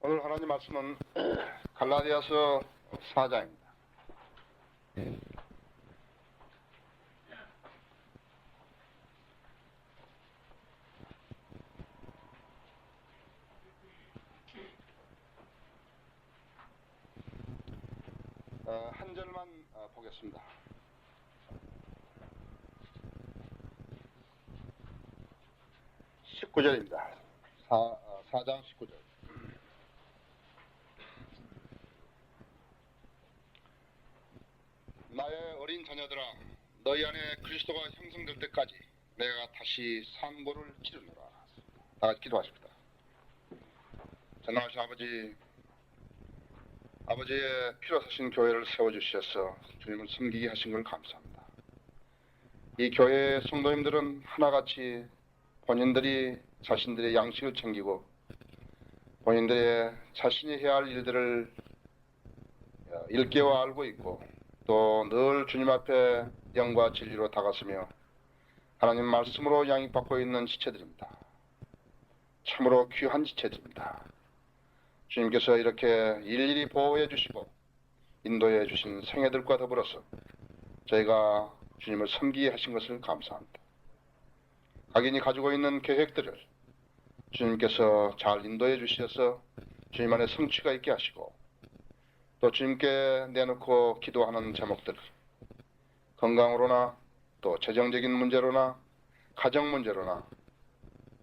오늘 하나님 말씀은 갈라디아서 4장입니다. 한 절만 보겠습니다. 19절입니다. 4장 19절. 나의 어린 자녀들아, 너희 안에 그리스도가 형성될 때까지 내가 다시 산고를 치르노라. 다 같이 기도하십니다. 전능하신 아버지의 피로 사신 교회를 세워주셔서 주님을 섬기게 하신 걸 감사합니다. 이 교회의 성도님들은 하나같이 본인들이 자신들의 양식을 챙기고 본인들의 자신이 해야 할 일들을 일깨워 알고 있고 또 늘 주님 앞에 영과 진리로 다가서며 하나님 말씀으로 양육받고 있는 지체들입니다. 참으로 귀한 지체들입니다. 주님께서 이렇게 일일이 보호해 주시고 인도해 주신 생애들과 더불어서 저희가 주님을 섬기게 하신 것을 감사합니다. 각인이 가지고 있는 계획들을 주님께서 잘 인도해 주셔서 주님 안에 성취가 있게 하시고 또 주님께 내놓고 기도하는 제목들, 건강으로나 또 재정적인 문제로나 가정 문제로나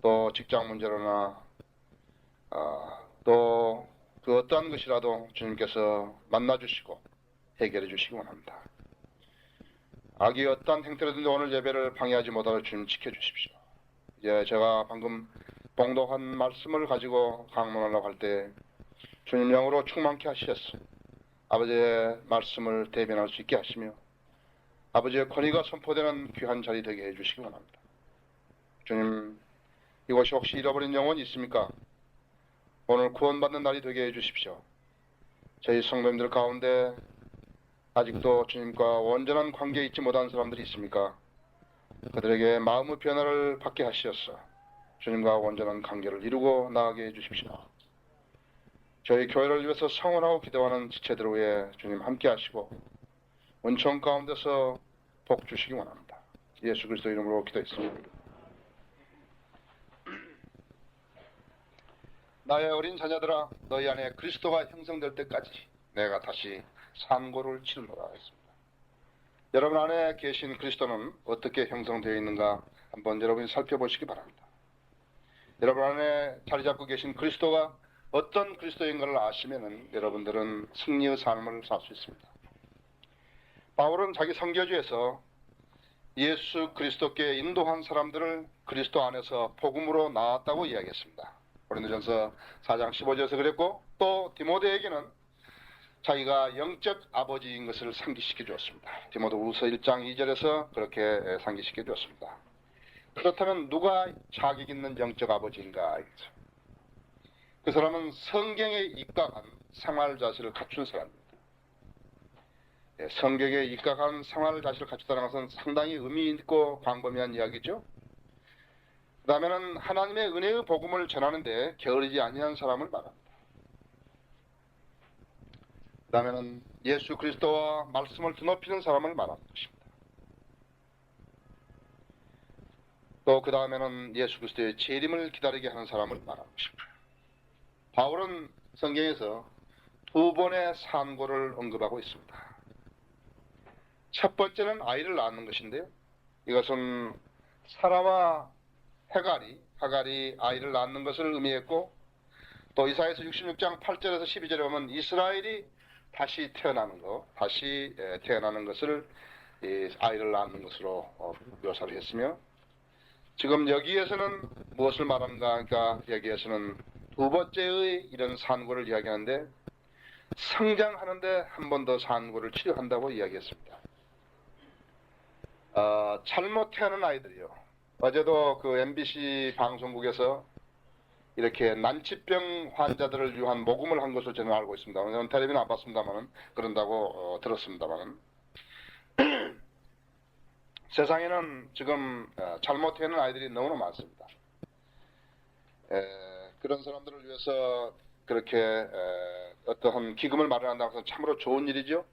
또 직장 문제로나 또 그 어떠한 것이라도 주님께서 만나주시고 해결해 주시기 원합니다. 악이 어떠한 행태로든지 오늘 예배를 방해하지 못하도록 주님 지켜주십시오. 이제 제가 방금 봉독한 말씀을 가지고 강론하려고 할 때 주님 영으로 충만케 하셨어. 아버지의 말씀을 대변할 수 있게 하시며 아버지의 권위가 선포되는 귀한 자리 되게 해주시기 원합니다. 주님, 이곳이 혹시 잃어버린 영혼이 있습니까? 오늘 구원받는 날이 되게 해주십시오. 저희 성도님들 가운데 아직도 주님과 온전한 관계에 있지 못한 사람들이 있습니까? 그들에게 마음의 변화를 받게 하시었어. 주님과 온전한 관계를 이루고 나가게 해주십시오. 저희 교회를 위해서 성원하고 기도하는 지체들 위해 주님 함께 하시고 은총 가운데서 복 주시기 원합니다. 예수 그리스도 이름으로 기도했습니다. 나의 어린 자녀들아, 너희 안에 그리스도가 형성될 때까지 내가 다시 산고를 치르노라 했습니다. 여러분 안에 계신 그리스도는 어떻게 형성되어 있는가 한번 여러분이 살펴보시기 바랍니다. 여러분 안에 자리 잡고 계신 그리스도가 어떤 그리스도인가를 아시면은 여러분들은 승리의 삶을 살 수 있습니다. 바울은 자기 선교지에서 예수 그리스도께 인도한 사람들을 그리스도 안에서 복음으로 낳았다고 이야기했습니다. 고린도전서 4장 15절에서 그랬고 또 디모데에게는 자기가 영적 아버지인 것을 상기시켜 주었습니다. 디모데후서 1장 2절에서 그렇게 상기시켜 주었습니다. 그렇다면 누가 자격 있는 영적 아버지인가? 그 사람은 성경에 입각한 생활 자세를 갖춘 사람입니다. 성경에 입각한 생활 자세를 갖춘다는 것은 상당히 의미 있고 광범위한 이야기죠. 그 다음에는 하나님의 은혜의 복음을 전하는데 게으르지 아니한 사람을 말합니다. 그 다음에는 예수 그리스도와 말씀을 드높이는 사람을 말하는 것입니다. 또 그 다음에는 예수 그리스도의 재림을 기다리게 하는 사람을 말하는 것입니다. 바울은 성경에서 두 번의 산고를 언급하고 있습니다. 첫 번째는 아이를 낳는 것인데요. 이것은 사라와 하갈이 아이를 낳는 것을 의미했고 또 이사야서 66장 8절에서 12절에 보면 이스라엘이 다시 태어나는 것을 아이를 낳는 것으로 묘사를 했으며 지금 여기에서는 무엇을 말합니까? 그러니까 여기에서는 두 번째의 이런 산고를 이야기하는데 성장하는데 한 번 더 산고를 치료한다고 이야기했습니다. 잘못 태어난 아이들이요. 어제도 그 MBC 방송국에서 이렇게 난치병 환자들을 위한 모금을 한 것을 저는 알고 있습니다. 저는 텔레비는 안 봤습니다만은 그런다고 들었습니다만은 세상에는 지금 잘못 태어난 아이들이 너무나 많습니다. 그런 사람들을 위해서 그렇게 어떠한 기금을 마련한다고 해서 참으로 좋은 일이죠.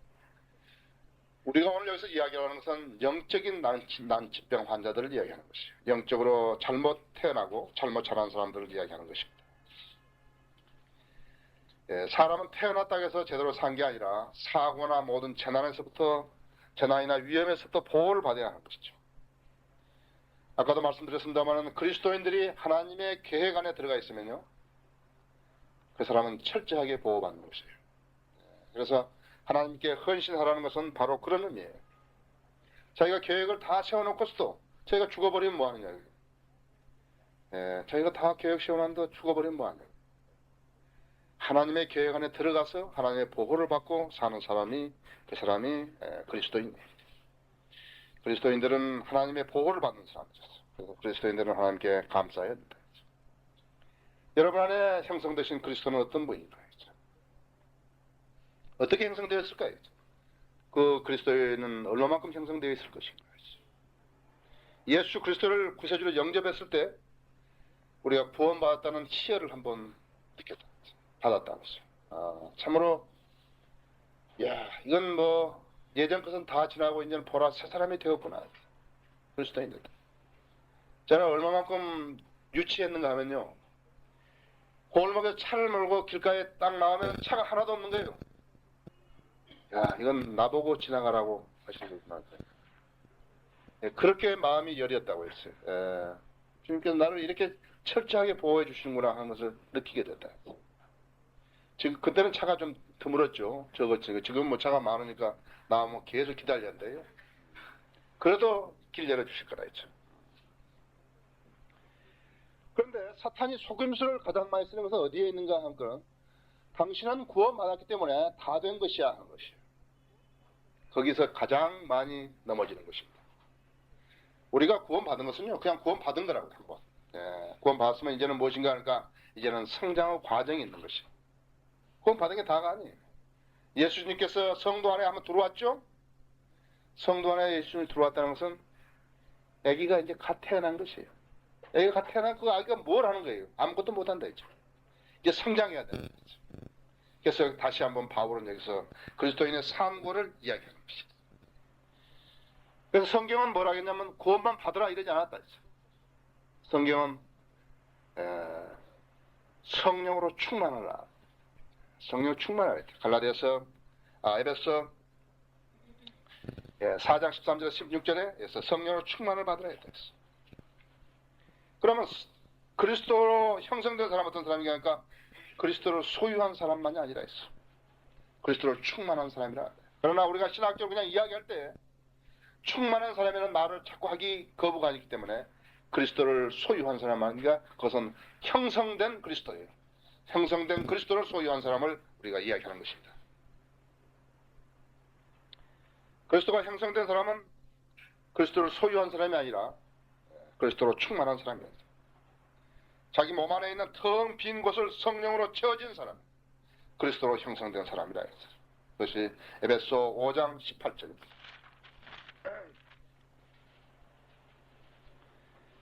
우리가 오늘 여기서 이야기하는 것은 영적인 난치병 환자들을 이야기하는 것이에요. 영적으로 잘못 태어나고 잘못 자란 사람들을 이야기하는 것입니다. 사람은 태어났다고 해서 제대로 산 게 아니라 사고나 모든 재난이나 위험에서부터 보호를 받아야 하는 것이죠. 아까도 말씀드렸습니다만 그리스도인들이 하나님의 계획 안에 들어가 있으면요, 그 사람은 철저하게 보호받는 것이에요. 그래서 하나님께 헌신하라는 것은 바로 그런 의미예요. 자기가 계획을 다 세워놓고서도 자기가 죽어버리면 뭐하느냐. 자기가 다 계획 세워놨는데 죽어버리면 뭐하느냐. 하나님의 계획 안에 들어가서 하나님의 보호를 받고 사는 사람이, 그 사람이 그리스도인이에요. 그리스도인들은 하나님의 보호를 받는 사람들이죠. 그래서 그리스도인들은 하나님께 감사해야 된다. 여러분 안에 형성되신 그리스도는 어떤 분인가요? 어떻게 형성되었을까요? 그 그리스도는 얼마만큼 형성되어 있을 것인가요? 예수 그리스도를 구세주로 영접했을 때 우리가 구원받았다는 희열을 한번 느꼈다. 받았다는 것이죠. 참으로 이건 뭐 예전 것은 다 지나고 이제는 보라 새 사람이 되었구나. 그리스도인들. 저는 얼마만큼 유치했는가 하면요, 골목에 차를 몰고 길가에 딱 나오면 차가 하나도 없는 거예요. 이건 나보고 지나가라고 하시는 거구나. 그렇게 마음이 여렸다고 했어요. 주님께서 나를 이렇게 철저하게 보호해 주시는구나 하는 것을 느끼게 됐다. 지금 그때는 차가 좀 드물었죠. 지금 뭐 차가 많으니까 나오면 계속 기다려야 한대요. 그래도 길 열어주실 거라 했죠. 그런데 사탄이 속임수를 가장 많이 쓰는 것은 어디에 있는가 하면, 당신은 구원받았기 때문에 다 된 것이야 하는 것이에요. 거기서 가장 많이 넘어지는 것입니다. 우리가 구원받은 것은요, 그냥 구원받은 거라고 한번. 구원받았으면 이제는 무엇인가 하니까 이제는 성장의 과정이 있는 것이에요. 구원받은 게 다가 아니에요. 예수님께서 성도 안에 한번 들어왔죠? 성도 안에 예수님이 들어왔다는 것은 아기가 이제 갓 태어난 것이에요. 아기가 갓 태어난 그 아기가 뭘 하는 거예요? 아무것도 못한다 했죠. 이제 성장해야 되는 거죠. 그래서 다시 한번 바울은 여기서 그리스도인의 상고를 이야기하는 것이죠. 그래서 성경은 뭐라 했냐면 구원만 받으라 이러지 않았다 했죠. 성경은 성령으로 충만하라. 성령 충만하라 했죠. 갈라디아서 에베소 4장 13절에 16절에 성령으로 충만을 받으라 했다 했어. 그러면 그리스도로 형성된 사람 어떤 사람이냐 하니까 그리스도를 소유한 사람만이 아니라 했어. 그리스도를 충만한 사람이라. 그러나 우리가 신학적으로 그냥 이야기할 때 충만한 사람이라는 말을 자꾸 하기 거부가 있기 때문에 그리스도를 소유한 사람만이니까 그것은 형성된 그리스도예요. 형성된 그리스도를 소유한 사람을 우리가 이야기하는 것입니다. 그리스도가 형성된 사람은 그리스도를 소유한 사람이 아니라 그리스도로 충만한 사람입니다. 자기 몸 안에 있는 텅 빈 곳을 성령으로 채워진 사람, 그리스도로 형성된 사람이라 했어요. 그것이 에베소 5장 18절입니다.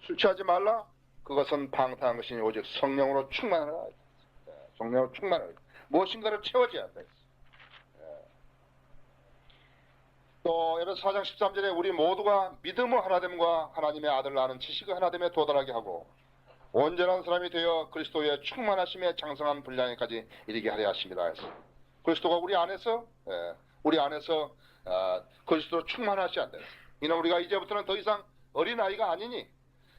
술 취하지 말라. 그것은 방탕한 것이니 오직 성령으로 충만하라. 성령으로 충만하라. 무엇인가를 채워줘야 한다. 또 에베소 4장 13절에 우리 모두가 믿음의 하나됨과 하나님의 아들을 아는 지식의 하나됨에 도달하게 하고 온전한 사람이 되어 그리스도의 충만하심에 장성한 분량에까지 이르게 하려 하십니다. 그리스도가 우리 안에서 그리스도로 충만하셔야 돼요. 이는 우리가 이제부터는 더 이상 어린아이가 아니니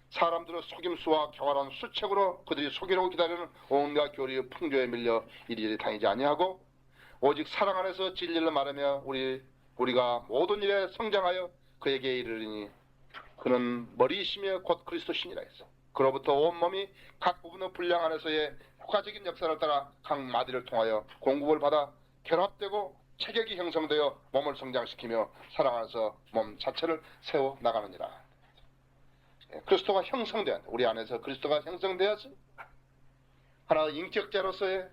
사람들의 속임수와 교활한 수책으로 그들이 속이려고 기다리는 온갖 교리의 풍조에 밀려 이리저리 다니지 아니하고 오직 사랑 안에서 진리를 말하며 우리가 모든 일에 성장하여 그에게 이르리니 그는 머리이시며 곧 그리스도시니라 했어. 그로부터 온몸이 각 부분의 분량 안에서의 효과적인 역사를 따라 각 마디를 통하여 공급을 받아 결합되고 체격이 형성되어 몸을 성장시키며 사랑 안에서 몸 자체를 세워 나가느니라. 그리스도가 형성된 우리 안에서 그리스도가 형성되어서 하나의 인격자로서의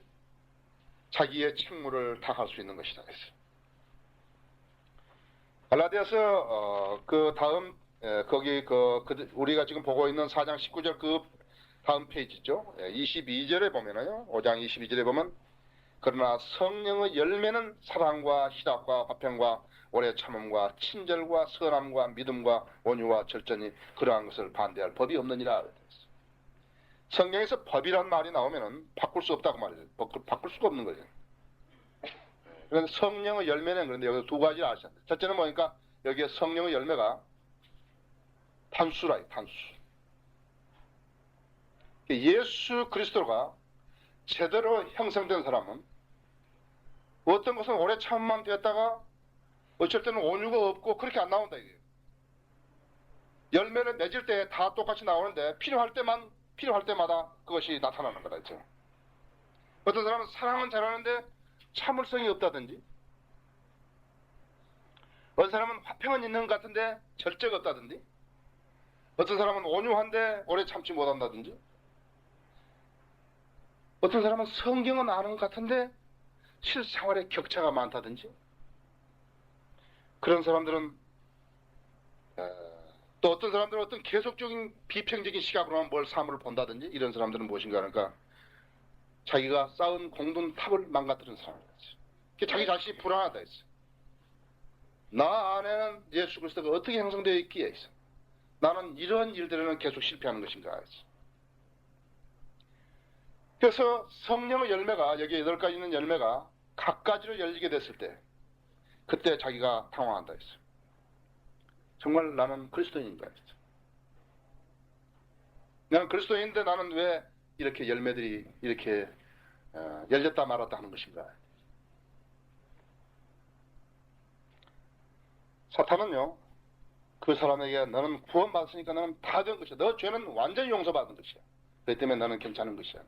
자기의 책무를 다할 수 있는 것이다. 갈라디아서 그 다음 거기 우리가 지금 보고 있는 4장 19절 그 다음 페이지죠. 22절에 보면은요. 5장 22절에 보면 그러나 성령의 열매는 사랑과 희락과 화평과 오래 참음과 친절과 선함과 믿음과 온유와 절제니 그러한 것을 반대할 법이 없느니라. 성경에서 법이란 말이 나오면은 바꿀 수 없다고 말이죠. 바꿀 수가 없는 거죠. 그런데 성령의 열매는 그런데 여기 두 가지를 아셔야 돼요. 첫째는 뭐니까 여기에 성령의 열매가 탄수라, 탄수. 예수 그리스도가 제대로 형성된 사람은 어떤 것은 오래 참만 되었다가 어쩔 때는 온유가 없고 그렇게 안 나온다 이게. 열매를 맺을 때 다 똑같이 나오는데 필요할 때마다 그것이 나타나는 거다 있죠. 어떤 사람은 사랑은 잘하는데 참을성이 없다든지, 어떤 사람은 화평은 있는 것 같은데 절제가 없다든지, 어떤 사람은 온유한데 오래 참지 못한다든지, 어떤 사람은 성경은 아는 것 같은데 실생활에 격차가 많다든지, 그런 사람들은 또 어떤 사람들은 어떤 계속적인 비평적인 시각으로만 뭘 사물을 본다든지, 이런 사람들은 무엇인가 하니까 자기가 쌓은 공동 탑을 망가뜨리는 사람이었어요. 자기 자신이 불안하다 했어요. 나 안에는 예수 그리스도가 어떻게 형성되어 있기에 있어. 나는 이런 일들에는 계속 실패하는 것인가 했어요. 그래서 성령의 열매가 여기 8가지 있는 열매가 각가지로 열리게 됐을 때 그때 자기가 당황한다 했어요. 정말 나는 그리스도인인가 했어요. 나는 그리스도인인데 나는 왜 이렇게 열매들이 이렇게 열렸다 말았다 하는 것인가. 사탄은요, 그 사람에게 너는 구원받았으니까 너는 다 된 것이야. 너 죄는 완전히 용서받은 것이야. 그렇기 때문에 너는 괜찮은 것이야.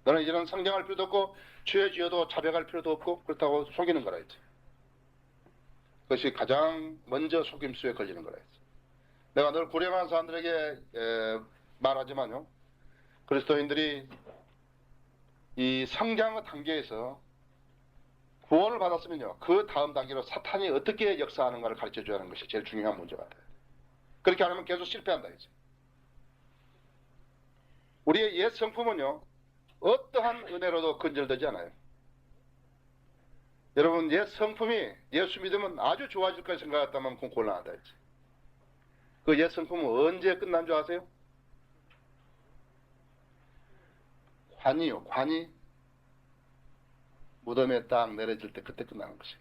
너는 이제는 성장할 필요도 없고 죄 지어도 자백할 필요도 없고 그렇다고 속이는 거라 했지. 그것이 가장 먼저 속임수에 걸리는 거라 했지. 내가 늘 불행한 사람들에게 말하지만요, 그리스도인들이 이 성장의 단계에서 구원을 받았으면요, 그 다음 단계로 사탄이 어떻게 역사하는가를 가르쳐줘야 하는 것이 제일 중요한 문제 같아요. 그렇게 안 하면 계속 실패한다 이제. 우리의 옛 성품은요, 어떠한 은혜로도 근절되지 않아요. 여러분, 옛 성품이 예수 믿으면 아주 좋아질 거라 생각했다면 그건 곤란하다 이제. 그 옛 성품은 언제 끝난 줄 아세요? 관이요, 관이 무덤에 딱 내려질 때 그때 끝나는 것이에요.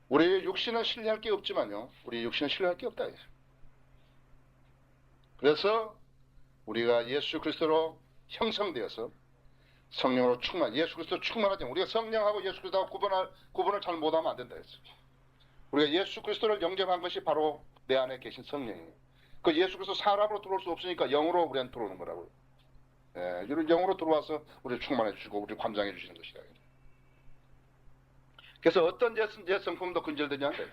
우리 육신은 신뢰할 게 없지만요, 우리 육신은 신뢰할 게 없다. 그래서 우리가 예수 그리스도로 형성되어서 성령으로 예수 그리스도 충만하지. 우리가 성령하고 예수 그리스도하고 구분을 잘 못하면 안 된다 했어요. 우리가 예수 그리스도를 영접한 것이 바로 내 안에 계신 성령이에요. 그 예수 그리스도 사람으로 들어올 수 없으니까 영으로 우리한테 들어오는 거라고요. 이런 영으로 들어와서 우리를 충만해 주시고 우리를 감장해 주시는 것이다. 그래서 어떤 옛 성품도 근절되지 않아요.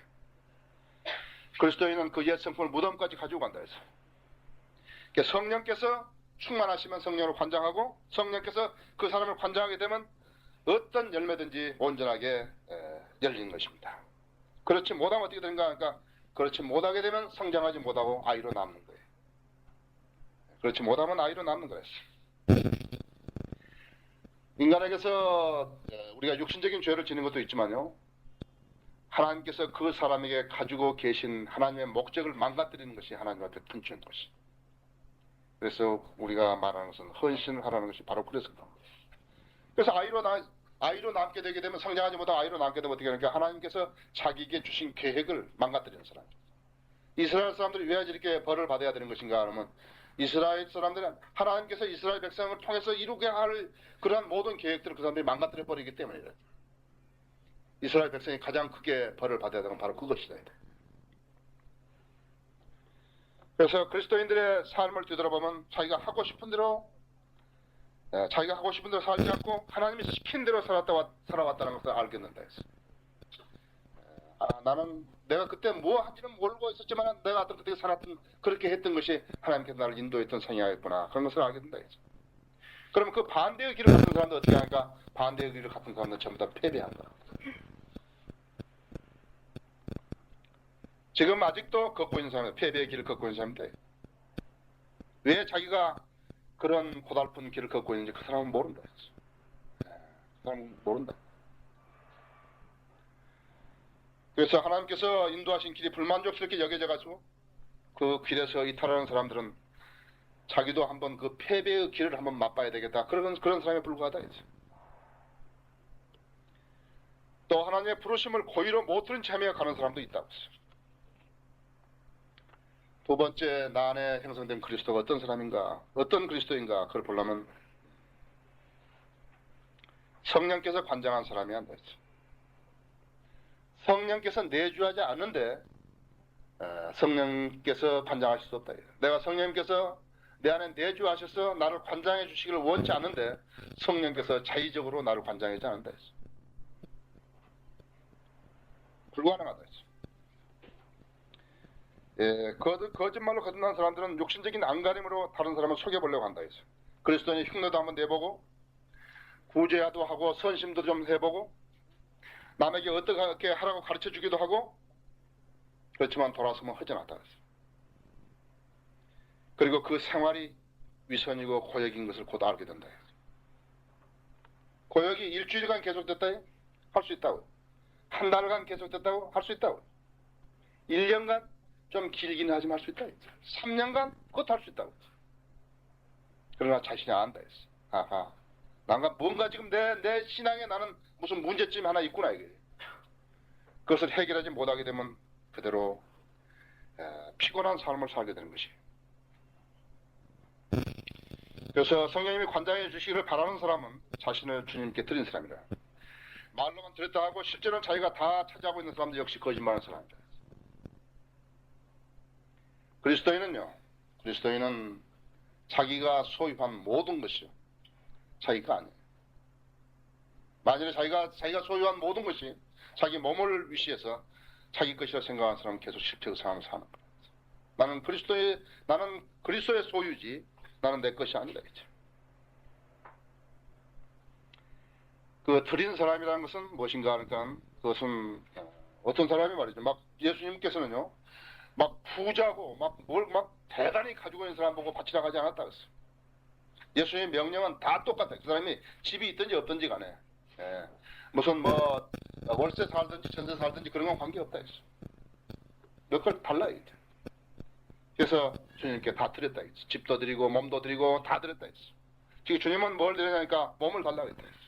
그리스도인은 그 옛 성품을 무덤까지 가지고 간다 했어요. 그러니까 성령께서 충만하시면 성령으로 관장하고 성령께서 그 사람을 관장하게 되면 어떤 열매든지 온전하게 열리는 것입니다. 그렇지 못하면 어떻게 되는가 하니까 그렇지 못하게 되면 성장하지 못하고 아이로 남는 거예요. 그렇지 못하면 아이로 남는 거예요. 인간에게서 우리가 육신적인 죄를 지는 것도 있지만요, 하나님께서 그 사람에게 가지고 계신 하나님의 목적을 망가뜨리는 것이 하나님 앞에 tum치는 것이. 그래서 우리가 말하는 것은 헌신을 하라는 것이 바로 그래서 그런 거예요. 그래서 아이로 남게 되게 되면 성장하지 못하고 아이로 남게 되면 어떻게 하니까 하나님께서 자기에게 주신 계획을 망가뜨리는 사람. 이스라엘 사람들이 왜 이렇게 벌을 받아야 되는 것인가 하면 이스라엘 사람들은 하나님께서 이스라엘 백성을 통해서 이루게 할 그러한 모든 계획들을 그 사람들이 망가뜨려 버리기 때문이에요. 이스라엘 백성이 가장 크게 벌을 받아야 되는 건 바로 그것이다. 그래서 그리스도인들의 삶을 뒤돌아보면 자기가 하고 싶은 대로 살지 않고 하나님이 시킨 대로 살아왔다는 것을 알겠는다 했어. 나는 내가 그때 뭐 한지는 모르고 있었지만 내가 그때 살았던 그렇게 했던 것이 하나님께서 나를 인도했던 성향이었구나 그런 것을 알게 된다 했어. 그러면 그 반대의 길을 갔던 사람들 어떻게 하니까 반대의 길을 갔던 사람들은 전부 다 패배한다. 지금 아직도 걷고 있는 사람들, 패배의 길을 걷고 있는 사람들. 왜 자기가 그런 고달픈 길을 걷고 있는지 그 사람은 모른다. 그 사람은 모른다. 그래서 하나님께서 인도하신 길이 불만족스럽게 여겨져가지고 그 길에서 이탈하는 사람들은 자기도 한번 그 패배의 길을 한번 맛봐야 되겠다. 그런 사람에 불과하다. 이제. 또 하나님의 부르심을 고의로 못 들은 채 하며 가는 사람도 있다고 했어요. 두 번째, 나 안에 형성된 그리스도가 어떤 사람인가, 어떤 그리스도인가, 그걸 보려면 성령께서 관장한 사람이 안 되죠. 성령께서 내주하지 않는데 성령께서 관장하실 수 없다. 내가 성령님께서 내 안에 내주하셔서 나를 관장해 주시기를 원치 않는데 성령께서 자의적으로 나를 관장하지 않는다. 불가능하다. 예, 거짓말로 거듭난 사람들은 욕심적인 안가림으로 다른 사람을 속여보려고 한다. 그리스도인의 흉내도 한번 내보고 구제도 하고 선심도 좀 해보고 남에게 어떻게 하라고 가르쳐주기도 하고 그렇지만 돌아서면 허전하다. 그리고 그 생활이 위선이고 고역인 것을 곧 알게 된다. 고역이 일주일간 계속됐다. 할 수 있다고. 한 달간 계속됐다고 할 수 있다고. 1년간 좀 길긴 하지만 할 수 있다. 3년간 그것도 할 수 있다고. 그러나 자신이 안다 했어. 아하. 뭔가 지금 내 신앙에 나는 무슨 문제점이 하나 있구나 이게. 그것을 해결하지 못하게 되면 그대로 피곤한 삶을 살게 되는 것이. 그래서 성령님이 관장해 주시기를 바라는 사람은 자신을 주님께 드린 사람이라. 말로만 드렸다 하고 실제로는 자기가 다 차지하고 있는 사람도 역시 거짓말하는 사람이다. 그리스도인은 자기가 소유한 모든 것이요. 자기가 아니에요. 만일에 자기가 소유한 모든 것이 자기 몸을 위시해서 자기 것이라 생각하는 사람은 계속 실패의 상황을 사는 거예요. 나는 그리스도의 소유지 나는 내 것이 아니다. 그 드린 사람이라는 것은 무엇인가 하니까 그것은 어떤 사람이 말이죠. 막 예수님께서는요. 막 부자고 막 대단히 가지고 있는 사람 보고 바치라고 하지 않았다 그랬어요. 예수님의 명령은 다 똑같다. 그 사람이 집이 있든지 없든지 간에 무슨 월세 살든지 전세 살든지 그런 건 관계없다 했어. 몇 가지 달라 이게. 그래서 주님께 다 드렸다 했어. 집도 드리고 몸도 드리고 다 드렸다 했어. 지금 주님은 뭘 드리냐니까 몸을 달라고 했다 했어.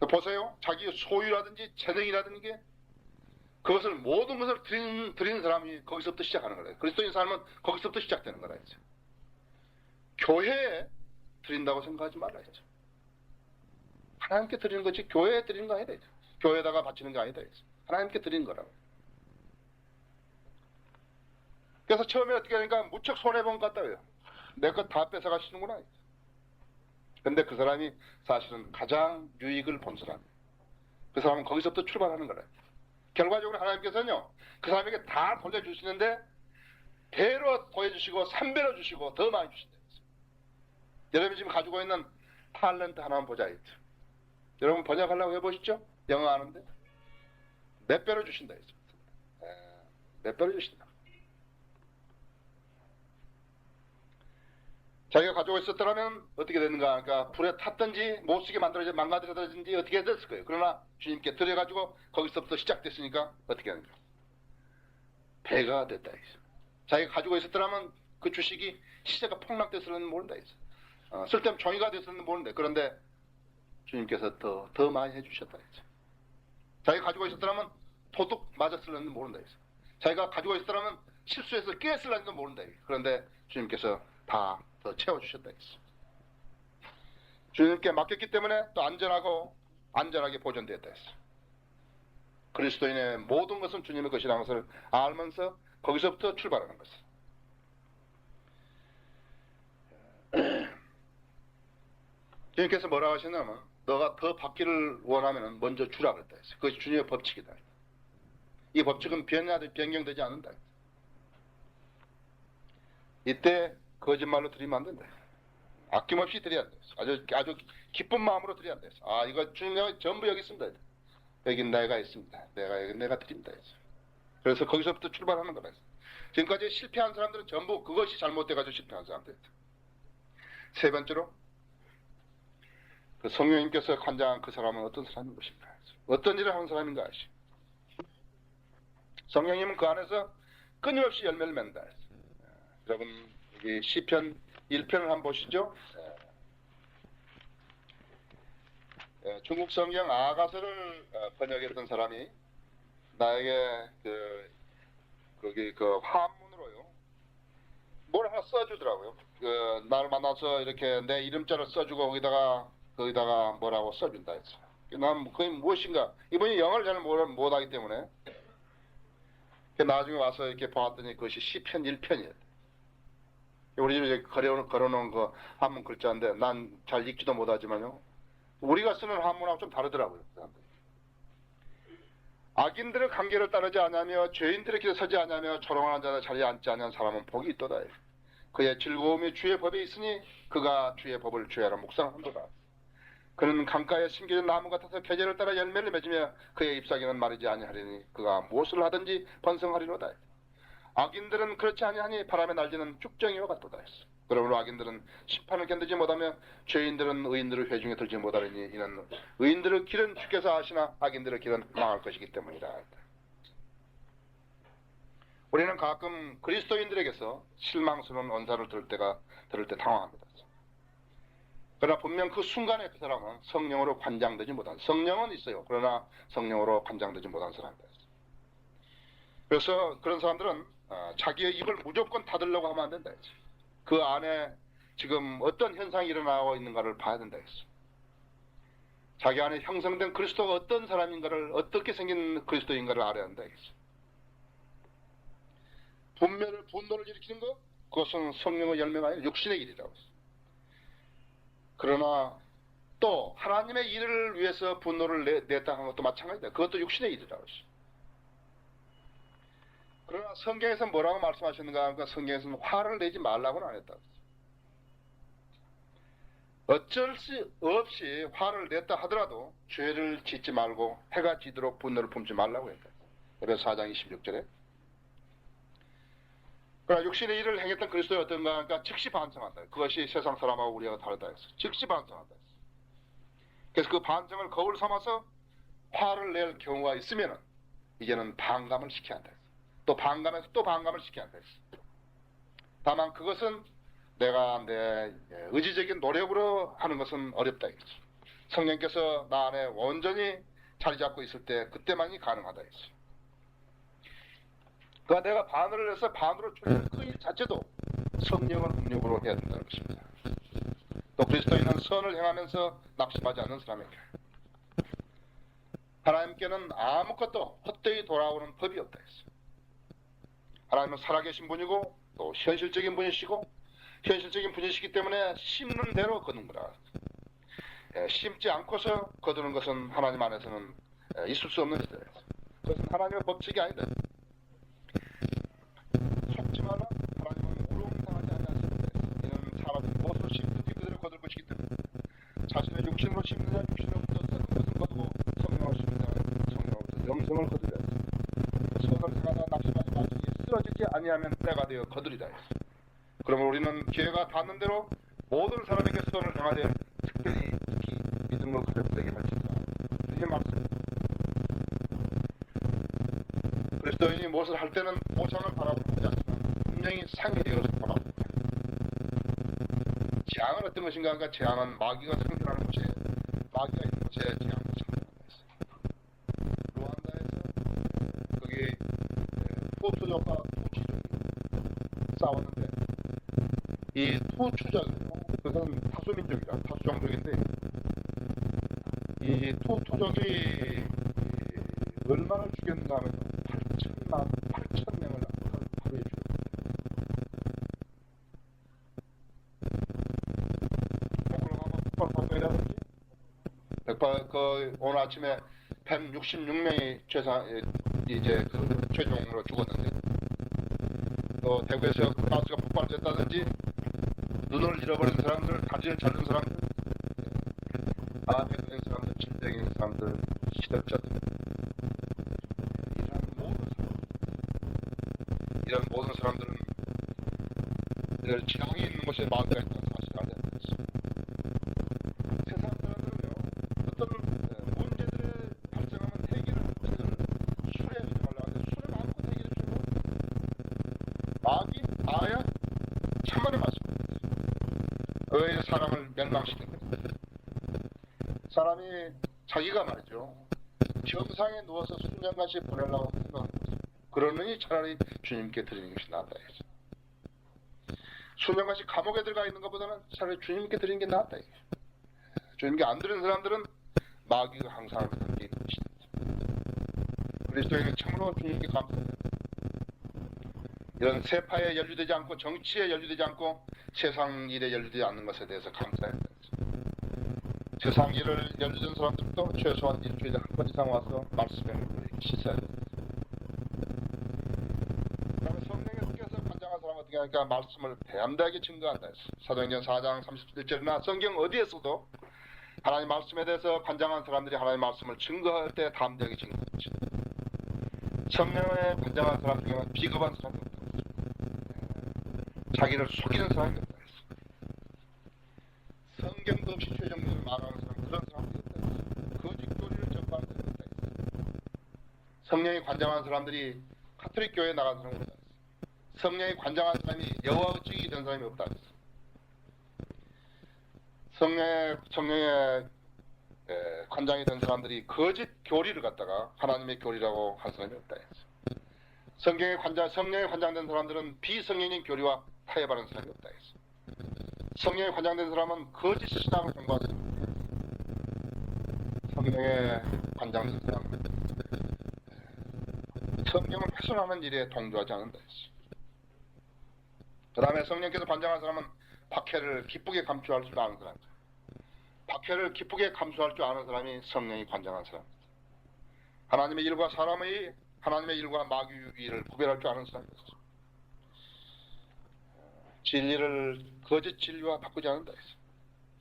보세요. 자기 소유라든지 재능이라든지 그것을 모든 것을 드리는 사람이 거기서부터 시작하는 거예요. 그리스도인 삶은 거기서부터 시작되는 거라 했죠. 교회에 드린다고 생각하지 말라 했죠. 하나님께 드리는 거지 교회에 드리는 거 아니다 했죠. 교회에다가 바치는 거 아니다 했죠. 하나님께 드리는 거라고. 그래서 처음에 어떻게 하니까 무척 손해본 것 같다고요. 내 것 다 뺏어가시는구나. 근데 그 사람이 사실은 가장 유익을 본 사람이에요. 그 사람은 거기서부터 출발하는 거라. 결과적으로 하나님께서는요. 그 사람에게 다 돌려주시는데 배로 더해주시고 3배로 주시고 더 많이 주신다. 여러분이 지금 가지고 있는 탤런트 하나만 보자. 여러분 번역하려고 해보시죠. 영어 아는데 몇 배로 주신다. 몇 배로 주신다. 자기가 가지고 있었더라면 어떻게 되는가? 그러니까 불에 탔든지 못쓰게 만들어져 망가뜨려든지 어떻게 됐을 거예요. 그러나 주님께 드려가지고 거기서부터 시작됐으니까 어떻게 하는가? 배가 됐다. 자기가 가지고 있었더라면 그 주식이 시세가 폭락됐을는 모른다. 쓸데없는 종이가 됐을는 모른다. 그런데 주님께서 더 많이 해주셨다. 자기가 가지고 있었더라면 도둑 맞았을는 모른다. 자기가 가지고 있었더라면 실수해서 깨었을는도 모른다. 그런데 주님께서 다 더 채워주셨다 했어. 주님께 맡겼기 때문에 또 안전하게 보존됐다 했어. 그리스도인의 모든 것은 주님의 것이라는 것을 알면서 거기서부터 출발하는 것을. 주님께서 뭐라고 하셨냐면 너가 더 받기를 원하면 먼저 주라 그랬다 했어. 그것이 주님의 법칙이다. 이 법칙은 변경되지 않는다. 이때 거짓말로 드리면 안 된다. 아낌없이 드려야 돼. 아주 기쁜 마음으로 드려야 돼. 이거 주님 전부 여기 있습니다. 여기 내가 있습니다. 내가 드립니다. 그래서 거기서부터 출발하는 거다. 지금까지 실패한 사람들은 전부 그것이 잘못돼가지고 실패한 사람들이다. 세 번째로 그 성령님께서 관장한 그 사람은 어떤 사람인 것인가? 어떤 일을 하는 사람인가? 성령님은 그 안에서 끊임없이 열매를 맺는다. 여러분 여기 시편 1편을 한번 보시죠. 중국 성경 아가서를 번역했던 사람이 나에게 거기 한문으로요 뭘 하나 써주더라고요. 날 만나서 이렇게 내 이름자를 써주고 거기다가 뭐라고 써준다 했어요. 난 그게 무엇인가, 이분이 영어를 잘 못하기 때문에 나중에 와서 이렇게 보았더니 그것이 시편 1편이에요. 우리 집에 걸어놓은 그 한문 글자인데 난 잘 읽지도 못하지만요, 우리가 쓰는 한문하고 좀 다르더라고요. 악인들의 관계를 따르지 않으며 죄인들의 길에 서지 않으며 조롱하는 자의 자리에 앉지 않는 사람은 복이 있도다. 그의 즐거움이 주의 법에 있으니 그가 주의 법을 주야라 묵상한도다. 그는 강가에 심겨진 나무 같아서 계절을 따라 열매를 맺으며 그의 잎사귀는 마르지 아니하리니 그가 무엇을 하든지 번성하리로다. 악인들은 그렇지 아니하니 바람에 날리는 쭉정이와 같도다 했어. 그러므로 악인들은 심판을 견디지 못하며 죄인들은 의인들의 회중에 들지 못하리니 이는 의인들의 길은 주께서 아시나 악인들의 길은 망할 것이기 때문이다. 우리는 가끔 그리스도인들에게서 실망스러운 언사를 들을 때 당황합니다. 그러나 분명 그 순간에 그 사람은 성령으로 관장되지 못한, 성령은 있어요. 그러나 성령으로 관장되지 못한 사람이다. 그래서 그런 사람들은 자기의 입을 무조건 닫으려고 하면 안 된다 했지. 그 안에 지금 어떤 현상이 일어나고 있는가를 봐야 된다 했어. 자기 안에 형성된 그리스도가 어떤 사람인가를, 어떻게 생긴 그리스도인가를 알아야 한다 했어. 분노를 일으키는 것, 그것은 성령의 열매가 아니라 육신의 일이라고 했어. 그러나 또 하나님의 일을 위해서 분노를 냈다 하는 것도 마찬가지다. 그것도 육신의 일이라고 했어. 그러나 성경에서 뭐라고 말씀하셨는가 하니까 성경에서는 화를 내지 말라고는 안 했다. 어쩔 수 없이 화를 냈다 하더라도 죄를 짓지 말고 해가 지도록 분노를 품지 말라고 했다. 그래서 4장 26절에 그러나 육신의 일을 행했던 그리스도의 어떤가 하니까 즉시 반성한다. 그것이 세상 사람하고 우리가 다르다 했어. 즉시 반성한다 했어. 그래서 그 반성을 거울 삼아서 화를 낼 경우가 있으면은 이제는 반감을 시켜야 한다. 또 반감해서 또 반감을 시켜야 한다. 다만 그것은 내가 내 의지적인 노력으로 하는 것은 어렵다. 성령께서 나 안에 온전히 자리 잡고 있을 때 그때만이 가능하다. 그러니까 내가 반을 해서 반으로 추리는 그 일 자체도 성령을 능력으로 해야 된다는 것입니다. 또 그리스도인은 선을 행하면서 낙심하지 않는 사람에게 하나님께는 아무것도 헛되이 돌아오는 법이 없다 했어요. 하나님은 살아계신 분이고 또 현실적인 분이시고 현실적인 분이시기 때문에 심는 대로 거둔 거라. 심지 않고서 거두는 것은 하나님 안에서는 있을 수 없는 일이다. 그것은 하나님의 법칙이 아니다. 속지 마라. 하나님은 우롱당하지 않으시는데 이는 사람이 무엇으로 심든지 그대로 거둘 것이기 때문에 자신의 육신으로 심는 자는 육신으로 거두는 것을 거두고 성령으로 심는 자는 성령으로서 영성을 거두려. 선을 행하다 낙심하지 말지니 쓰러지지 아니하면 때가 되어 거두리다. 그러면 우리는 기회가 닿는 대로 모든 사람에게 선을 행하되 특별히 믿음을 가볍게 할지다. 이게 맞습니다. 그리스도인이 무엇을 할 때는 보상을 바라보지 않지만 분명히 상이 되어서 바라봅니다. 재앙은 어떤 것인가 하니까 재앙은 마귀가 생존하는 곳에, 마귀가 있는 곳에 재앙을 생존한다 했어요. 루안다에서 거기 투투족과 투치족이 싸웠는데 이 투추족, 그것은 타수민족이라 타수종족인데 이 투투족이 얼마나 죽였는가 하면 8,000명을 하루에 죽였습니다. 오늘 아침에 166명이 최종으로 죽었는데 또 대구에서 가스가 폭발됐다든지 눈을 잃어버린 사람들, 다리를 자른 사람들, 암에 걸린 사람들, 질병에 있는 사람들, 시달자들, 이런 모든 이런 모든 사람들은 이런 지향이 있는 곳에 마귀가 있다는 사실을 알아야 되겠습니다. 세상 사람들은요, 어떤 문제들을 발생하면 해결을 술에 하지 말라 하는데 술을 마음껏 해결해 주고 마귀, 아야, 참말의 말씀입니다. 왜 사람을 멸망시킨 거예요? 사람이 자기가 말이죠, 정상에 누워서 수년간씩 보내려고 생각하는 거죠. 그러느니 차라리 주님께 드리는 것이 낫다 해서. 수년간씩 감옥에 들어가 있는 것보다는 차라리 주님께 드리는 게 낫다 이게. 주님께 안 드리는 사람들은 마귀가 항상 함께 있는 것이다. 그리스도인은 참으로 주님께 감사해요. 이런 세파에 연루되지 않고 정치에 연루되지 않고 세상 일에 연루되지 않는 것에 대해서 감사해야 돼요. 세상 일을 연루된 사람들도 최소한 일주일에 한 번 이상 와서 말씀을 씻어야 돼요. 그다음에 성령에 섞여서 관장한 사람 어떻게 하니까 말씀을 담대하게 증거한다 했어. 사도행전 4장 31절이나 성경 어디에서도 하나님 말씀에 대해서 관장한 사람들이 하나님 말씀을 증거할 때 담대하게 증거하죠. 성령에 관장한 사람 중에는 비겁한 사람이 없다. 자기를 속이는 사람이 없다 했어. 성경도 없이 최종적으로 말하는 사람, 그런 사람이 없다 했어. 거짓 교리를 전파하는 사람이 없다 했어. 성령이 관장한 사람들이 카톨릭 교회에 나간 사람이 없다 했어. 성령이 관장한 사람이 여호와의 증인이 된 사람이 없다 했어. 성령의 관장이 된 사람들이 거짓 교리를 갖다가 하나님의 교리라고 한 사람이 없다 했어. 성령의 관장된 사람들은 비성령인 교리와 타협하는 사람이 없다 했어. 성령에 관장된 사람은 거짓 신앙을 공부하는 사람입니다. 성령에 관장된 사람은 성경을 훼손하는 일에 동조하지 않는다 했어. 그 다음에 성령께서 관장한 사람은 박해를 기쁘게 감수할 줄 아는 사람이다. 박해를 기쁘게 감수할 줄 아는 사람이 성령이 관장한 사람입니다. 하나님의 일과 하나님의 일과 마귀의 일을 구별할 줄 아는 사람이다. 진리를 거짓 진리와 바꾸지 않는다 했어.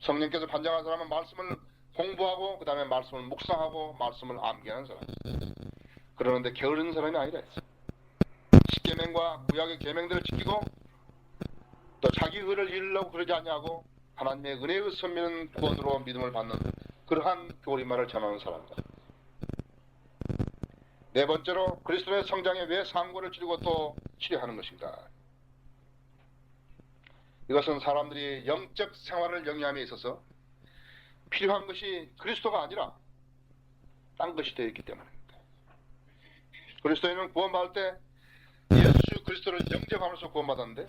성령께서 관장한 사람은 말씀을 공부하고 그 다음에 말씀을 묵상하고 말씀을 암기하는 사람. 그러는데 게으른 사람이 아니라 했어. 십계명과 구약의 계명들을 지키고 또 자기 의를 이루려고 그러지 않냐고 하나님의 은혜의 선민 구원으로 믿음을 받는 그러한 교리말을 전하는 사람이다. 네 번째로 그리스도의 성장에 왜 상고를 치르고 또 치료하는 것인가? 이것은 사람들이 영적 생활을 영위함에 있어서 필요한 것이 그리스도가 아니라 딴 것이 되어 있기 때문입니다. 그리스도인은 구원받을 때 예수 그리스도를 영접함으로써 구원받았는데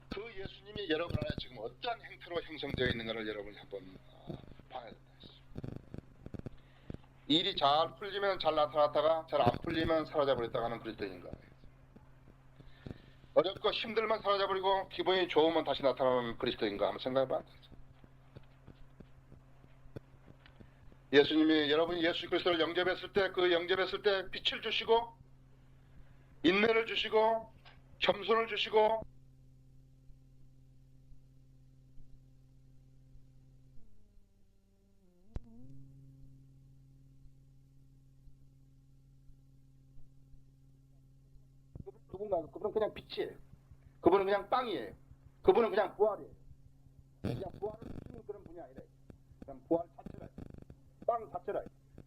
그 예수님이 여러분 안에 지금 어떠한 행태로 형성되어 있는가를 여러분이 한번 봐야 된다. 일이 잘 풀리면 잘 나타났다가 잘 안 풀리면 사라져버렸다가 하는 그리스도인가? 어렵고 힘들면 사라져버리고 기분이 좋으면 다시 나타나는 그리스도인가 한번 생각해봐. 예수님이 여러분이 예수 그리스도를 영접했을 때 그 영접했을 때 빛을 주시고 인내를 주시고 겸손을 주시고 누군가 그분은 그냥 빛이에요. 그분은 그냥 빵이에요. 그분은 그냥 부활이에요. 그냥 부활을 주시는 그런 분이 아니라 그냥 부활 자체라, 빵 자체라,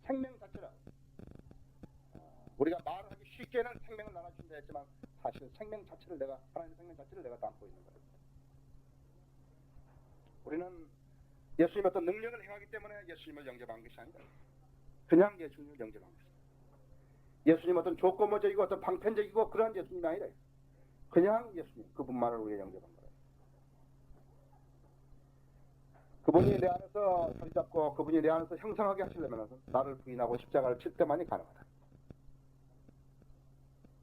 생명 자체라. 우리가 말하기 쉽게는 생명을 나눠준다 했지만 사실 생명 자체를 하나님의 생명 자체를 내가 담고 있는 거예요. 우리는 예수님 어떤 능력을 행하기 때문에 예수님을 영접한 것이 아니라 그냥 예수님을 영접한 것입니다. 예수님 어떤 조건모적이고 어떤 방편적이고 그런 예수님이 아니라 그냥 예수님 그분만을 우리가 영접한 거예요. 그분이 내 안에서 자리 잡고 그분이 내 안에서 형성하게 하시려면 나를 부인하고 십자가를 칠 때만이 가능하다.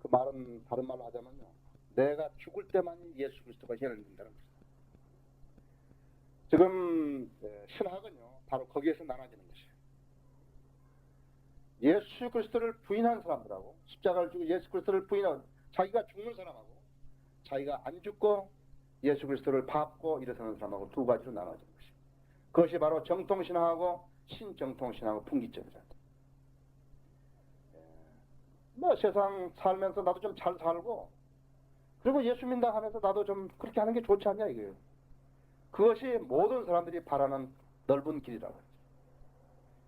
그 말은 다른 말로 하자면요, 내가 죽을 때만이 예수 그리스도가 현현된다는 것입니다. 지금 신학은요 바로 거기에서 나눠지는 것이에요. 예수 그리스도를 부인한 사람들하고 십자가를 주고 예수 그리스도를 부인하고 자기가 죽는 사람하고 자기가 안 죽고 예수 그리스도를 밟고 일어서는 사람하고 두 가지로 나눠지는 것이에요. 그것이 바로 정통신앙하고 신정통신앙하고 분기점이다. 뭐 세상 살면서 나도 좀 잘 살고 그리고 예수 믿는다 하면서 나도 좀 그렇게 하는 게 좋지 않냐 이거예요. 그것이 모든 사람들이 바라는 넓은 길이라고.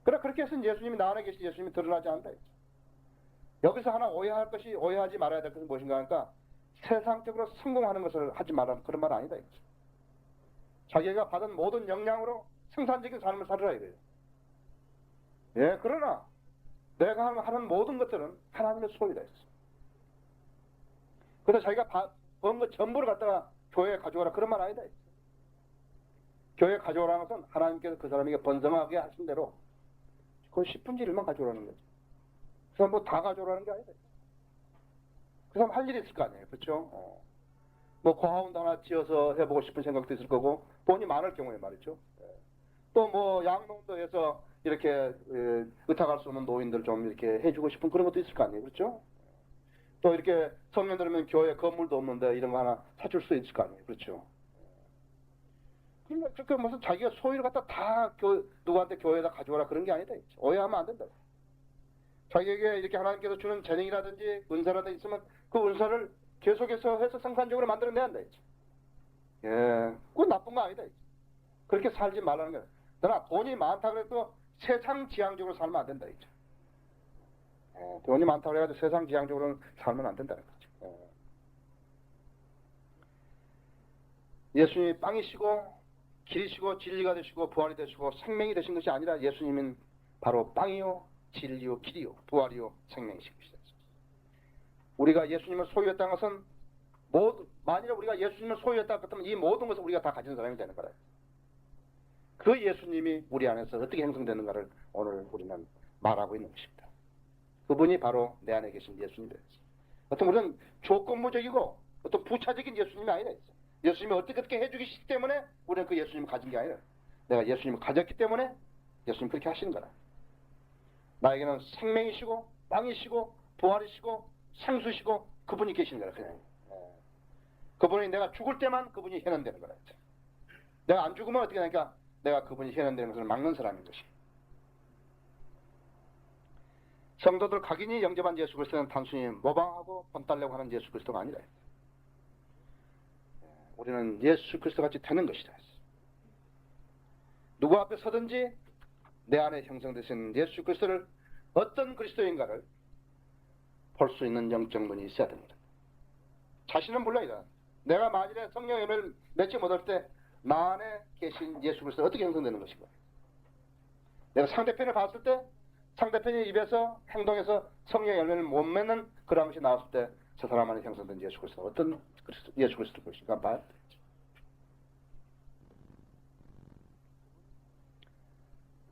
그래 그렇게 해서 예수님이 나 안에 계신 예수님이 드러나지 않는다. 여기서 하나 오해하지 말아야 될 것은 무엇인가 하니까 세상적으로 성공하는 것을 하지 말라는 그런 말 아니다. 자기가 받은 모든 역량으로 생산적인 삶을 살으라 이거예요. 예, 그러나 내가 하는 모든 것들은 하나님의 소유다 했어. 그래서 자기가 번 것 전부를 갖다가 교회에 가져오라 그런 말 아니다. 교회에 가져오라는 것은 하나님께서 그 사람에게 번성하게 하신 대로 그 10분의 1만 가져오라는 거죠. 그 사람 뭐 다 가져오라는 게 아니다. 그 사람 할 일이 있을 거 아니에요. 그렇죠? 뭐 고아원도 하나 지어서 해보고 싶은 생각도 있을 거고 돈이 많을 경우에 말이죠. 또 뭐 양농도에서 이렇게 의탁할 수 없는 노인들 좀 이렇게 해주고 싶은 그런 것도 있을 거 아니에요. 그렇죠? 또 이렇게 성년들이면 교회 건물도 없는데 이런 거 하나 사줄 수 있을 거 아니에요. 그렇죠? 그러니까 무슨 자기가 소유를 갖다 다 누구한테 교회에다 가져오라 그런 게 아니다. 오해하면 안 된다. 자기에게 이렇게 하나님께서 주는 재능이라든지 은사라든지 있으면 그 은사를 계속해서 해서 생산적으로 만들어내야 한다. 예, 그건 나쁜 거 아니다. 그렇게 살지 말라는 거야. 그러나 돈이 많다 그래도 세상 지향적으로 살면 안 된다. 예, 돈이 많다 그래가지고 세상 지향적으로 살면 안 된다는 거죠. 예수님이 빵이시고 길이시고 진리가 되시고 부활이 되시고 생명이 되신 것이 아니라 예수님은 바로 빵이요 진리요 길이요 부활이요 생명이신 것이다. 우리가 예수님을 소유했다는 것은 만일 우리가 예수님을 소유했다 그렇다면 이 모든 것을 우리가 다 가진 사람이 되는 거다. 그 예수님이 우리 안에서 어떻게 형성되는가를 오늘 우리는 말하고 있는 것입니다. 그분이 바로 내 안에 계신 예수님이다. 어떤 우리는 조건부적이고 어떤 부차적인 예수님이 아니라 예수님이 어떻게 해주기 때문에 우리는 그 예수님을 가진 게 아니라 내가 예수님을 가졌기 때문에 예수님 그렇게 하시는 거라. 나에게는 생명이시고 빵이시고 부활이시고 생수시고 그분이 계시는 거라. 그냥. 그분이 내가 죽을 때만 그분이 현현되는 거라. 내가 안 죽으면 어떻게 되니까 내가 그분이 현현되는 것을 막는 사람인 것이. 성도들 각인이 영접한 예수 그리스도는 단순히 모방하고 본따려고 하는 예수 그리스도가 아니라 우리는 예수 그리스도 같이 되는 것이다. 누구 앞에 서든지 내 안에 형성되신 예수 그리스도를 어떤 그리스도인가를 볼 수 있는 영적 눈이 있어야 됩니다. 자신은 몰라요. 내가 만일에 성령 열매를 맺지 못할 때 나 안에 계신 예수 그리스도가 어떻게 형성되는 것인가. 내가 상대편을 봤을 때 상대편이 입에서 행동에서 성령 열매를 못 맺는 그런 것이 나왔을 때 저 사람 안에 형성된 예수 그리스도가 어떤 예수 그리스도일 것인가 봐야 돼.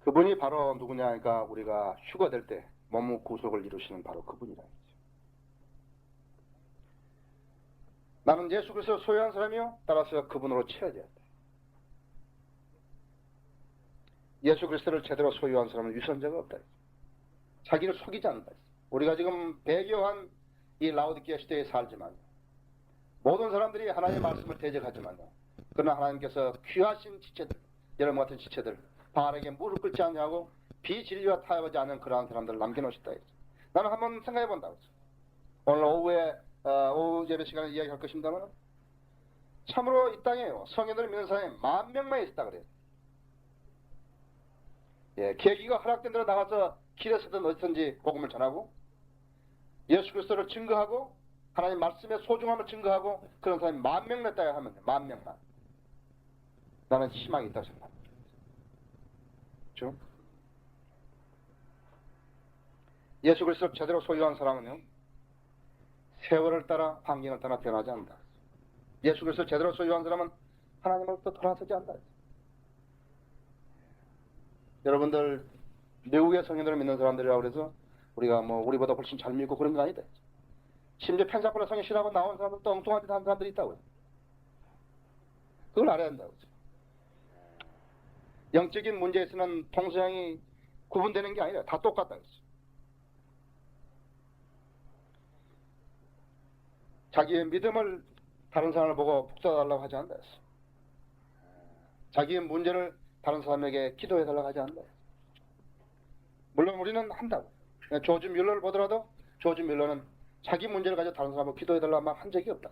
그분이 바로 누구냐 하니까 우리가 휴거될 때 몸의 구속을 이루시는 바로 그분이라. 나는 예수 그리스도를 소유한 사람이요 따라서 그분으로 채워져야 돼. 예수 그리스도를 제대로 소유한 사람은 위선자가 없다. 자기를 속이지 않는다. 우리가 지금 배교한 이 라오디게아 시대에 살지만 모든 사람들이 하나님의 말씀을 대적하지만 그러나 하나님께서 귀하신 지체들, 여러분 같은 지체들 바알에게 무릎 꿇지 않냐고 비진리와 타협하지 않은 그러한 사람들을 남겨놓으셨다. 나는 한번 생각해 본다고. 오늘 오후에 오후 예배 시간에 이야기할 것입니다만 참으로 이 땅에 성인들을 믿는 사람이 10,000명만 있었다 그래요. 예, 계기가 허락된 대로 나가서 길에서든 어디든지 복음을 전하고 예수 그리스도를 증거하고 하나님 말씀의 소중함을 증거하고 그런 사람이 10,000명 냈다 하면 10,000명만. 나는 희망이 있다고 생각합니다. 그렇죠? 예수 그리스도를 제대로 소유한 사람은요 세월을 따라 환경을 따라 변하지 않는다. 예수 그리스도를 제대로 소유한 사람은 하나님으로부터 돌아서지 않는다. 여러분들 미국의 성인들을 믿는 사람들이라고 그래서 우리가 뭐 우리보다 훨씬 잘 믿고 그런 건 아니다. 심지어 펜사코라 성에 신하고 나온 사람들도 엉뚱한 짓 하는 사람들이 있다고요. 그걸 알아야 한다고. 영적인 문제에서는 동서양이 구분되는 게 아니라 다 똑같다. 자기의 믿음을 다른 사람을 보고 북돋아달라고 하지 않는다. 자기의 문제를 다른 사람에게 기도해달라고 하지 않는다. 물론 우리는 한다고. 조지 뮬러를 보더라도 조지 밀러는 자기 문제를 가지고 다른 사람을 기도해달라 말 한 적이 없다.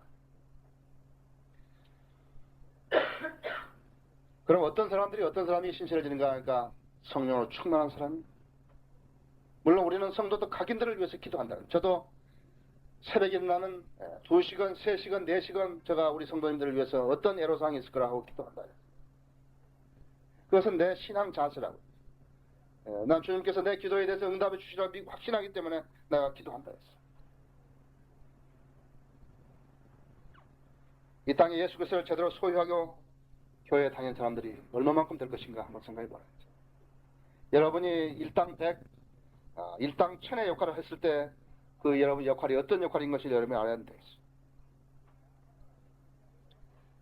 그럼 어떤 사람이 신실해지는가 하니까 성령으로 충만한 사람이. 물론 우리는 성도도 각인들을 위해서 기도한다. 저도 새벽에 일어나는 2시간, 3시간, 4시간 제가 우리 성도님들을 위해서 어떤 애로사항이 있을 거라 하고 기도한다. 그것은 내 신앙 자세라고. 난 주님께서 내 기도에 대해서 응답해 주시라고 확신하기 때문에 내가 기도한다 했어. 이 땅에 예수 그리스도를 제대로 소유하고 교회에 다니는 사람들이 얼마만큼 될 것인가 한번 생각해 보라. 여러분이 일당 100, 일당 1000의 역할을 했을 때 그 여러분 역할이 어떤 역할인 것을 여러분이 알아야 되겠어.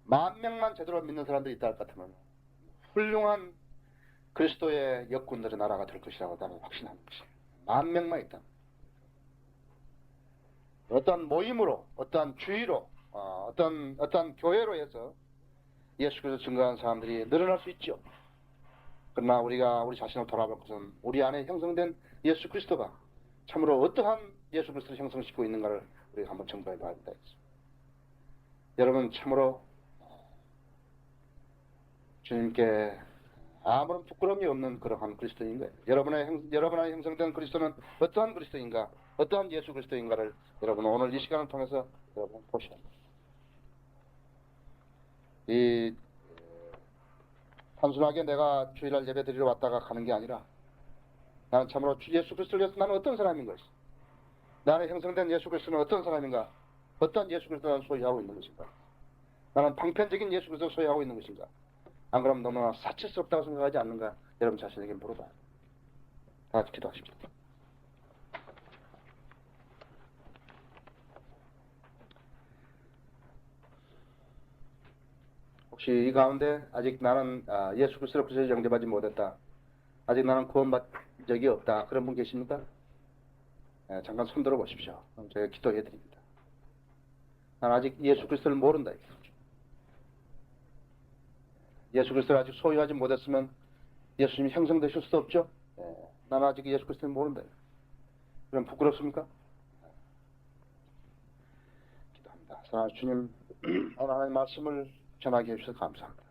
10,000명만 제대로 믿는 사람들이 있다 할 것 같으면 훌륭한 그리스도의 역군들의 나라가 될 것이라고 나는 확신하는 것이에요. 10,000명만 있다. 어떤 모임으로, 어떤 주의로, 어떤 교회로 해서 예수 그리스도 증거하는 사람들이 늘어날 수 있죠. 그러나 우리가 우리 자신을 돌아볼 것은 우리 안에 형성된 예수 그리스도가 참으로 어떠한 예수 그리스도를 형성시키고 있는가를 우리가 한번 점검해 봐야 된다. 여러분 참으로 주님께 아무런 부끄러움이 없는 그러한 그리스도인 거예요. 여러분 안에 형성된 그리스도는 어떠한 그리스도인가, 어떠한 예수 그리스도인가를 여러분 오늘 이 시간을 통해서 여러분 보셔야 합니다. 이 단순하게 내가 주일날 예배 드리러 왔다가 가는 게 아니라 나는 참으로 예수 그리스도를 위해서 나는 어떤 사람인 것이, 나는 형성된 예수 그리스도는 어떤 사람인가, 어떤 예수 그리스도를 나는 소유하고 있는 것인가, 나는 방편적인 예수 그리스도를 소유하고 있는 것인가, 안 그러면 너무나 사치스럽다고 생각하지 않는가, 여러분 자신에게 물어봐요. 다 같이 기도하십시오. 혹시 이 가운데 아직 나는 예수 그리스도를 구세주로 영접하지 못했다, 아직 나는 구원받은 적이 없다, 그런 분 계십니까? 잠깐 손 들어 보십시오. 그럼 제가 기도해 드립니다. 난 아직 예수 그리스도를 모른다. 예수 그리스도를 아직 소유하지 못했으면 예수님이 형성되실 수도 없죠. 난 아직 예수 그리스도를 모른다. 그럼 부끄럽습니까? 기도합니다. 사랑하는 주님, 오늘 하나님의 말씀을 전하게 해주셔서 감사합니다.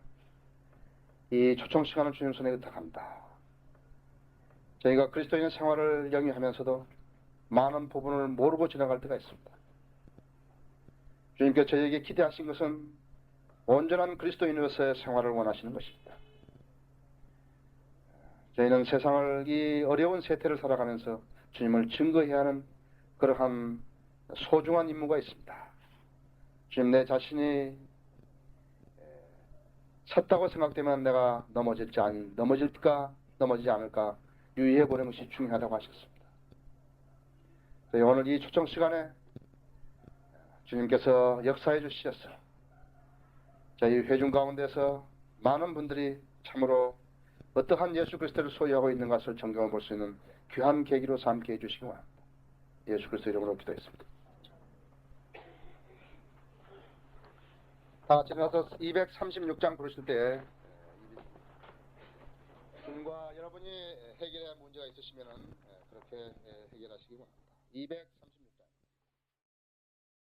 이 초청 시간을 주님 손에 의탁합니다. 저희가 그리스도인의 생활을 영위하면서도 많은 부분을 모르고 지나갈 때가 있습니다. 주님께서 저희에게 기대하신 것은 온전한 그리스도인으로서의 생활을 원하시는 것입니다. 저희는 세상을 이 어려운 세태를 살아가면서 주님을 증거해야 하는 그러한 소중한 임무가 있습니다. 주님, 내 자신이 섰다고 생각되면 내가 넘어질까 넘어지지 않을까 유의해 보는 것이 중요하다고 하셨습니다. 저희 오늘 이 초청 시간에 주님께서 역사해 주시었어. 저희 회중 가운데서 많은 분들이 참으로 어떠한 예수 그리스도를 소유하고 있는 것을 점검해 볼 수 있는 귀한 계기로 삼게 해주시기 바랍니다. 예수 그리스도 이름으로 기도했습니다. 다 같이 일어나서 236장 부르실 때 주님과 여러분이 해결할 문제가 있으시면 그렇게 해결하시기 바랍니다.